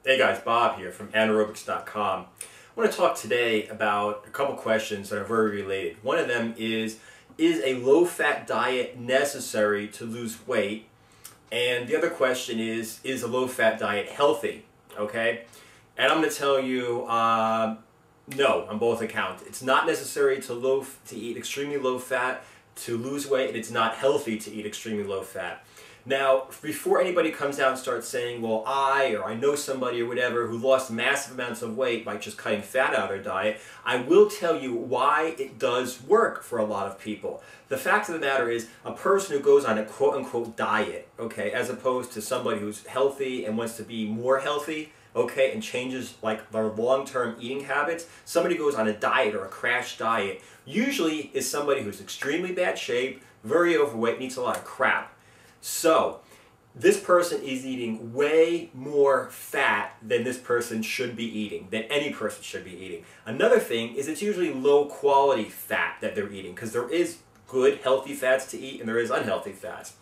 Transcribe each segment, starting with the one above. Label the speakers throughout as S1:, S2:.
S1: Hey guys, Bob here from anaerobics.com. I want to talk today about a couple questions that are very related. One of them is a low-fat diet necessary to lose weight? And the other question is a low-fat diet healthy? Okay? And I'm going to tell you no on both accounts. It's not necessary to eat extremely low-fat to lose weight, and it's not healthy to eat extremely low-fat. Now, before anybody comes out and starts saying, well, I know somebody or whatever who lost massive amounts of weight by just cutting fat out of their diet, I will tell you why it does work for a lot of people. The fact of the matter is, a person who goes on a quote-unquote diet, okay, as opposed to somebody who's healthy and wants to be more healthy, okay, and changes like their long-term eating habits, somebody who goes on a diet or a crash diet usually is somebody who's extremely bad shape, very overweight, needs a lot of crap. So, this person is eating way more fat than this person should be eating, than any person should be eating. Another thing is it's usually low quality fat that they're eating, because there is good healthy fats to eat and there is unhealthy fats.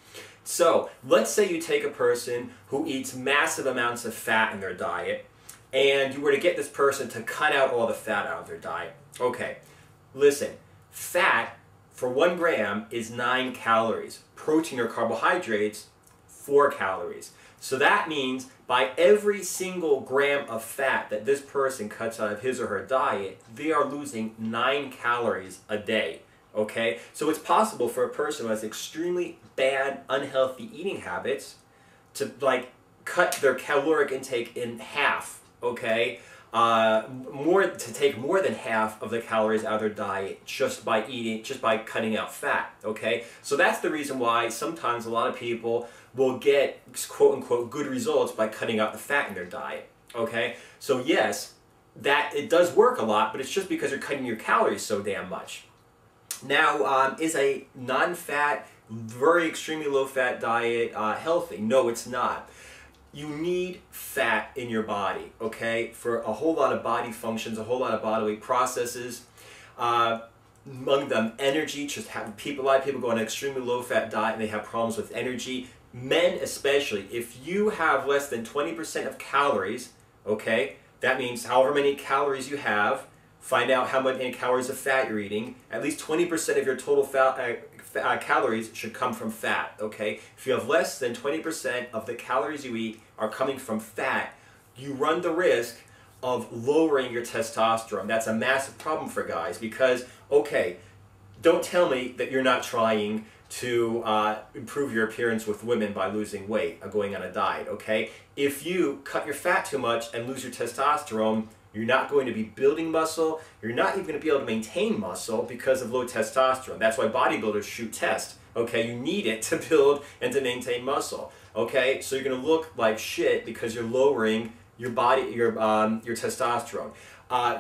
S1: So, let's say you take a person who eats massive amounts of fat in their diet, and you were to get this person to cut out all the fat out of their diet. Okay, listen, fat for 1 gram is 9 calories. Protein or carbohydrates, 4 calories. So that means by every single gram of fat that this person cuts out of his or her diet, they are losing 9 calories a day. Okay? So it's possible for a person who has extremely bad, unhealthy eating habits to cut their caloric intake in half. Okay? To take more than half of the calories out of their diet just by cutting out fat, okay? So that's the reason why sometimes a lot of people will get quote-unquote good results by cutting out the fat in their diet, okay? So yes, that it does work a lot, but it's just because you're cutting your calories so damn much. Now, is a non-fat, very extremely low-fat diet healthy? No, it's not. You need fat in your body, okay, for a whole lot of body functions, a whole lot of bodily processes. Among them, energy. A lot of people go on an extremely low-fat diet and they have problems with energy. Men especially, if you have less than 20% of calories, okay, that means however many calories you have, find out how many calories of fat you're eating. At least 20% of your total calories should come from fat, okay? If you have less than 20% of the calories you eat are coming from fat, you run the risk of lowering your testosterone. That's a massive problem for guys because, okay, don't tell me that you're not trying to improve your appearance with women by losing weight or going on a diet, okay? If you cut your fat too much and lose your testosterone, you're not going to be building muscle. You're not even going to be able to maintain muscle because of low testosterone. That's why bodybuilders shoot test. Okay, you need it to build and to maintain muscle. Okay, so you're going to look like shit because you're lowering your testosterone.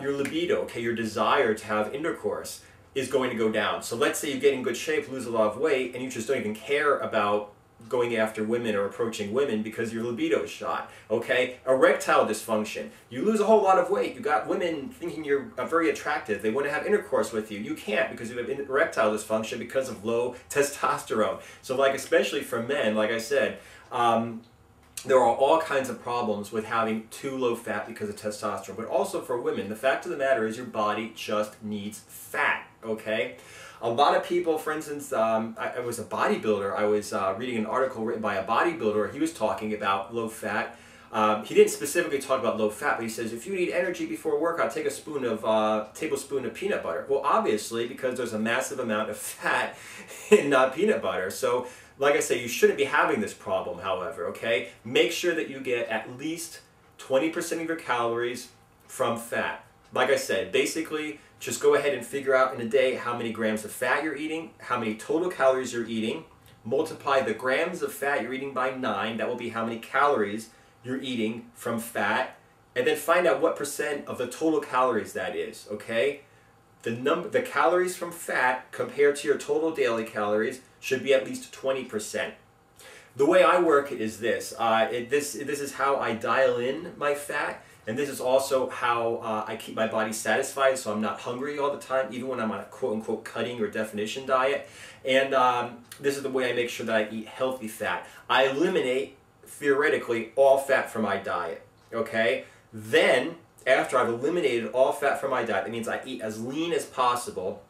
S1: Your libido, okay, your desire to have intercourse is going to go down. So let's say you get in good shape, lose a lot of weight, and you just don't even care about going after women or approaching women because your libido is shot, okay? Erectile dysfunction. You lose a whole lot of weight. You got women thinking you're very attractive. They want to have intercourse with you. You can't because you have erectile dysfunction because of low testosterone. So especially for men, like I said, there are all kinds of problems with having too low fat because of testosterone. But also for women, the fact of the matter is your body just needs fat, okay? A lot of people, for instance, I was a bodybuilder. I was reading an article written by a bodybuilder. He was talking about low fat. He didn't specifically talk about low fat, but he says, if you need energy before a workout, take a tablespoon of peanut butter. Well, obviously, because there's a massive amount of fat in peanut butter. So, like I say, you shouldn't be having this problem, however, okay? Make sure that you get at least 20% of your calories from fat. Like I said, basically, just go ahead and figure out in a day how many grams of fat you're eating, how many total calories you're eating, multiply the grams of fat you're eating by 9, that will be how many calories you're eating from fat, and then find out what percent of the total calories that is, okay? The calories from fat compared to your total daily calories should be at least 20%. The way I work it is this. This is how I dial in my fat. And this is also how I keep my body satisfied so I'm not hungry all the time, even when I'm on a quote-unquote cutting or definition diet. And this is the way I make sure that I eat healthy fat. I eliminate, theoretically, all fat from my diet. okay? Then, after I've eliminated all fat from my diet, that means I eat as lean as possible,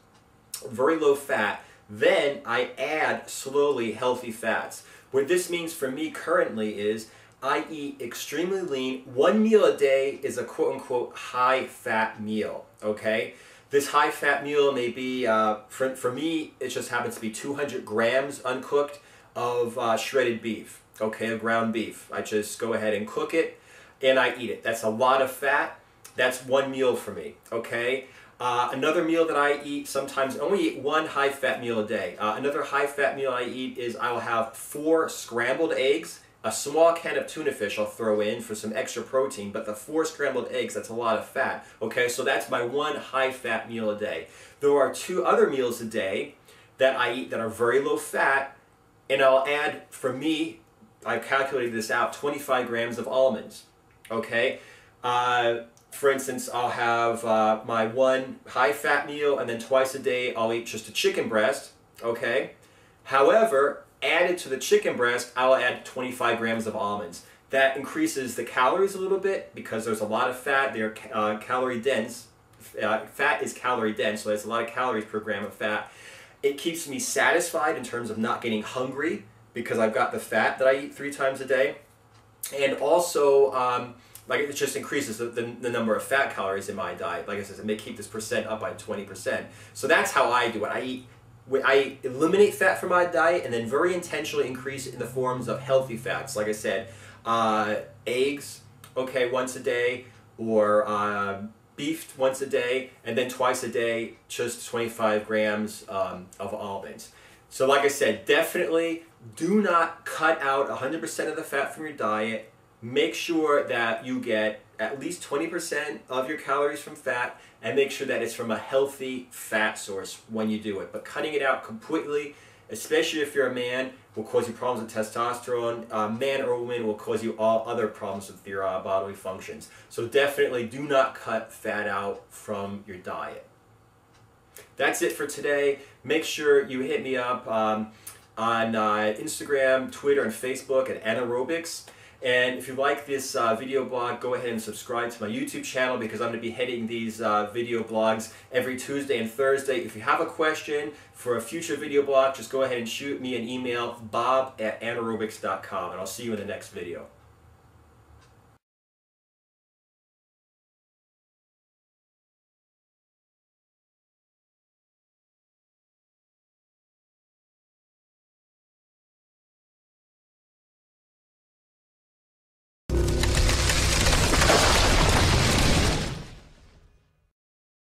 S1: very low fat, then I add slowly healthy fats. What this means for me currently is I eat extremely lean. One meal a day is a quote-unquote high-fat meal, okay? This high-fat meal may be, for me, it just happens to be 200 grams uncooked of shredded beef, okay, of ground beef. I just go ahead and cook it, and I eat it. That's a lot of fat. That's one meal for me, okay? Another meal that I eat, sometimes I only eat one high-fat meal a day. Another high-fat meal I eat is I will have 4 scrambled eggs, a small can of tuna fish I'll throw in for some extra protein, but the 4 scrambled eggs, that's a lot of fat. Okay, so that's my one high-fat meal a day. There are 2 other meals a day that I eat that are very low fat, and I'll add, for me, I calculated this out, 25 grams of almonds. Okay? For instance, I'll have my one high-fat meal, and then twice a day I'll eat just a chicken breast, okay? However, added to the chicken breast, I'll add 25 grams of almonds. That increases the calories a little bit because there's a lot of fat. They're calorie dense. Fat is calorie dense, so there's a lot of calories per gram of fat. It keeps me satisfied in terms of not getting hungry because I've got the fat that I eat 3 times a day. And also, like it just increases the number of fat calories in my diet. Like I said, it may keep this percent up by 20%. So that's how I do it. I eliminate fat from my diet and then very intentionally increase it in the forms of healthy fats. Like I said, eggs, okay, once a day, or beef once a day, and then twice a day, just 25 grams of almonds. So like I said, definitely do not cut out 100% of the fat from your diet. Make sure that you get at least 20% of your calories from fat, and make sure that it's from a healthy fat source when you do it. But cutting it out completely, especially if you're a man, will cause you problems with testosterone. Man or woman will cause you all other problems with your bodily functions. So definitely do not cut fat out from your diet. That's it for today. Make sure you hit me up on Instagram, Twitter, and Facebook at Anaerobics. And if you like this video blog, go ahead and subscribe to my YouTube channel because I'm going to be hitting these video blogs every Tuesday and Thursday. If you have a question for a future video blog, just go ahead and shoot me an email, bob@anaerobics.com, and I'll see you in the next video.